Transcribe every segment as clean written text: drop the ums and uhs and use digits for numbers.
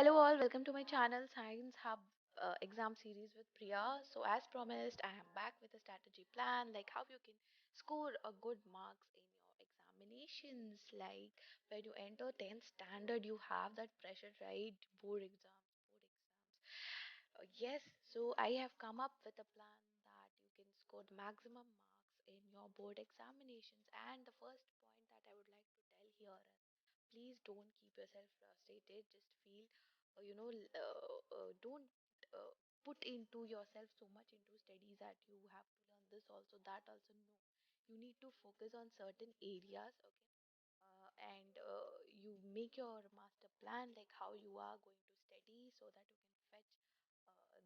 Hello all, welcome to my channel Science Hub exam series with Priya. So as promised, I am back with a strategy plan like how you can score a good marks in your examinations. Like when you enter 10th standard, you have that pressure, right? Board exams. Yes, so I have come up with a plan that you can score maximum marks in your board examinations. And the first point that I would like to tell here is please don't keep yourself frustrated. Just feel, don't put into yourself so much into studies that you have to learn this also, that also. No, you need to focus on certain areas, okay? And you make your master plan like how you are going to study so that you can fetch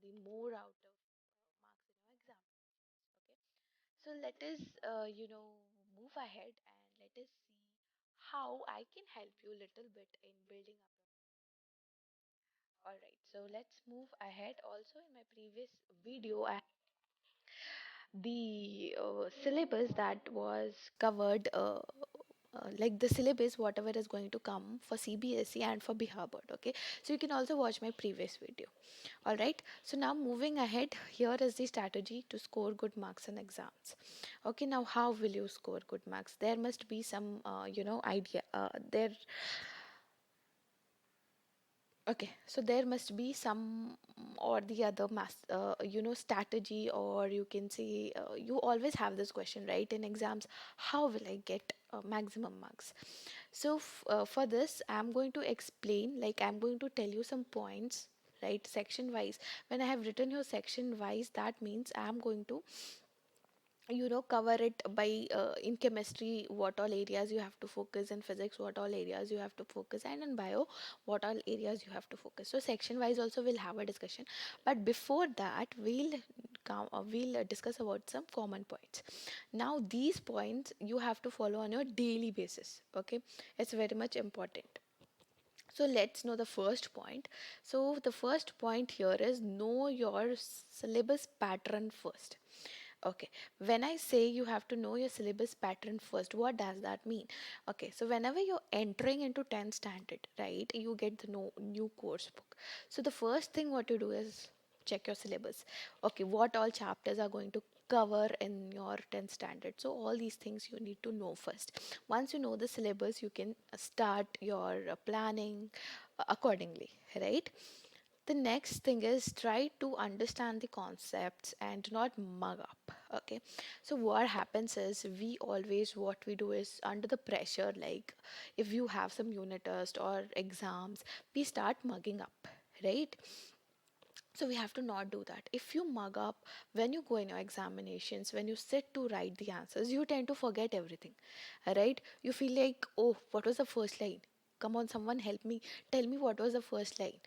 the more out of marks in your examinations, okay? So let us move ahead and let us see how I can help you a little bit in building up your. All right, so let's move ahead. Also in my previous video I the syllabus that was covered, like the syllabus whatever is going to come for CBSE and for Bihar board, okay? So you can also watch my previous video. All right, so now moving ahead, here is the strategy to score good marks in exams. Okay, now how will you score good marks? There must be some idea there. Okay, so there must be some or the other strategy, or you can say you always have this question, right, in exams: how will I get maximum marks? So for this, I'm going to explain, like I'm going to tell you some points, right, section wise. When I have written your section wise, that means I'm going to cover it by in chemistry what all areas you have to focus, in physics what all areas you have to focus, and in bio what all areas you have to focus. So section wise also we'll have a discussion, but before that we'll discuss about some common points. Now these points you have to follow on your daily basis, okay? It's very much important. So let's know the first point. So the first point here is know your syllabus pattern first. Okay, when I say you have to know your syllabus pattern first, what does that mean? Okay, so whenever you're entering into 10th standard, right, you get the new course book. So the first thing what you do is check your syllabus. Okay, what all chapters are going to cover in your 10th standard? So all these things you need to know first. Once you know the syllabus, you can start your planning accordingly, right? The next thing is try to understand the concepts and do not mug up, okay? So what happens is we always, what we do is under the pressure, like if you have some unit test or exams, we start mugging up, right? So we have to not do that. If you mug up when you go in your examinations, when you sit to write the answers, you tend to forget everything, right? You feel like, oh, what was the first line? Come on, someone help me. Tell me what was the first line,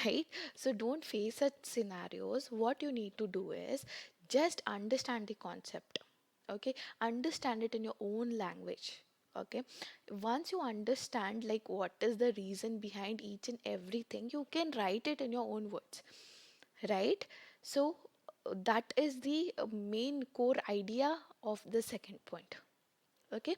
right? So don't face such scenarios. What you need to do is just understand the concept, okay? Understand it in your own language, okay? Once you understand like what is the reason behind each and everything, you can write it in your own words, right? So that is the main core idea of the second point, okay?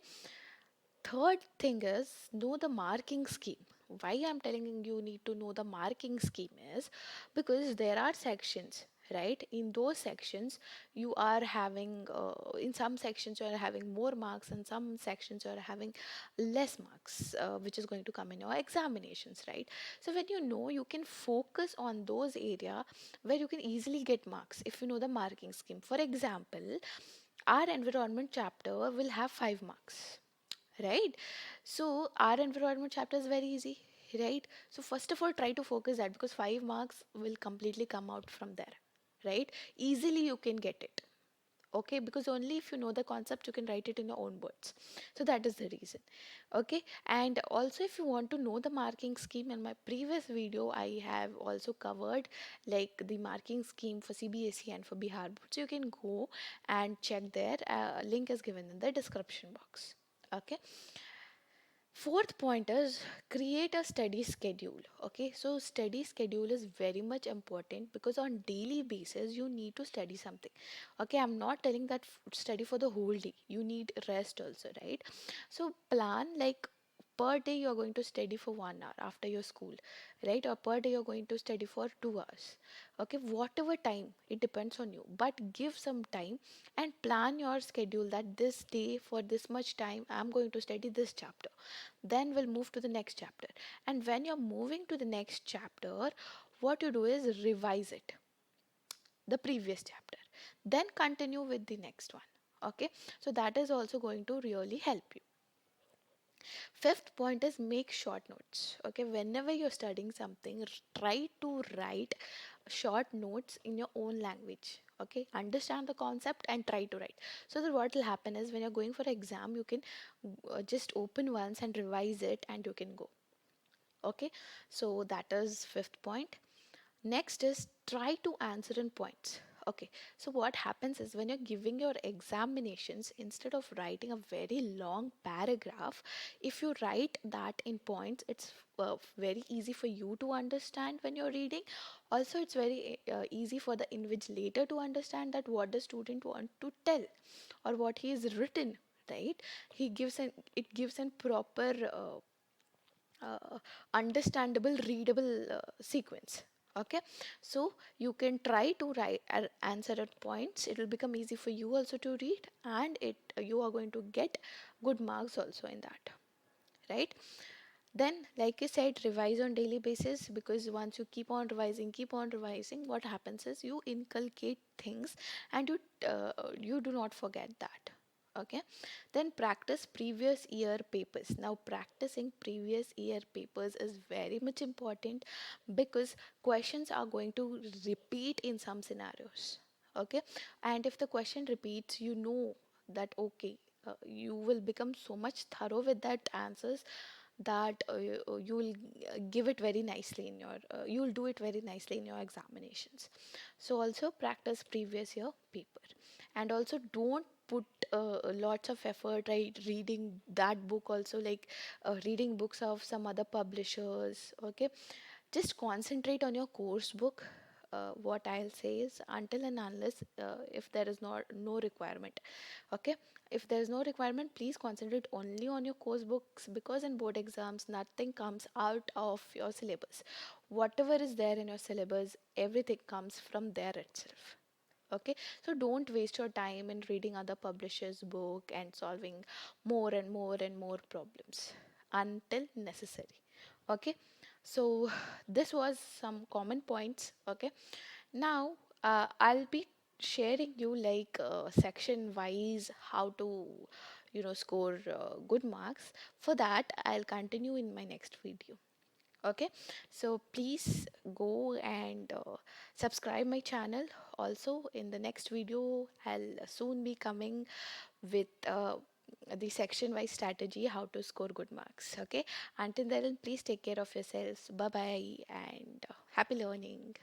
Third thing is know the marking scheme. Why I'm telling you need to know the marking scheme is because there are sections, right? In those sections you are having in some sections you are having more marks, and some sections you are having less marks, which is going to come in your examinations, right? So when you know, you can focus on those area where you can easily get marks if you know the marking scheme. For example, our environment chapter will have 5 marks, right? So our environment chapter is very easy, right? So first of all, try to focus that, because 5 marks will completely come out from there, right? Easily you can get it, okay? Because only if you know the concept you can write it in your own words. So that is the reason, okay? And also, if you want to know the marking scheme, in my previous video I have also covered like the marking scheme for CBSE and for Bihar board, so you can go and check there. Link is given in the description box, okay? Fourth point is create a study schedule. Okay, so study schedule is very much important because on daily basis you need to study something. Okay, I'm not telling that study for the whole day. You need rest also, right? So plan like per day you're going to study for 1 hour after your school, right? Or per day you're going to study for 2 hours. Okay, whatever time, it depends on you, but give some time and plan your schedule that this day for this much time I'm going to study this chapter, then we'll move to the next chapter. And when you're moving to the next chapter, what you do is revise it, the previous chapter, then continue with the next one. Okay, so that is also going to really help you. Fifth point is make short notes. Okay, whenever you're studying something, try to write short notes in your own language. Okay, understand the concept and try to write. So that what will happen is when you're going for exam, you can just open once and revise it and you can go. Okay, so that is fifth point. Next is try to answer in points. Okay, so what happens is when you're giving your examinations, instead of writing a very long paragraph, if you write that in points, it's very easy for you to understand when you're reading. Also, it's very easy for the invigilator to understand that what the student want to tell or what he is written. Right? He gives an it gives an proper understandable, readable sequence. Okay, so you can try to write answer at points. It will become easy for you also to read, and it you are going to get good marks also in that, right? Then, like I said, revise on daily basis, because once you keep on revising, what happens is you inculcate things and you do not forget that. Okay, then practice previous year papers. Now practicing previous year papers is very much important, because questions are going to repeat in some scenarios. Okay, and if the question repeats, you know that okay, you will become so much thorough with that answers that you will give it very nicely in your you will do it very nicely in your examinations. So also practice previous year paper, and also don't put lots of effort, right, reading that book also, like reading books of some other publishers. Okay, just concentrate on your course book. What I'll say is, until and unless if there is no requirement. Okay, if there is no requirement, please concentrate only on your course books, because in board exams nothing comes out of your syllabus. Whatever is there in your syllabus, everything comes from there itself. Okay, so don't waste your time in reading other publishers book and solving more and more and more problems until necessary. Okay, so this was some common points. Okay, now I'll be sharing you like section wise how to score good marks. For that, I'll continue in my next video. Okay, so please go and subscribe my channel. Also, in the next video, I'll soon be coming with the section wise strategy how to score good marks. Okay, until then, please take care of yourselves. Bye bye, and happy learning.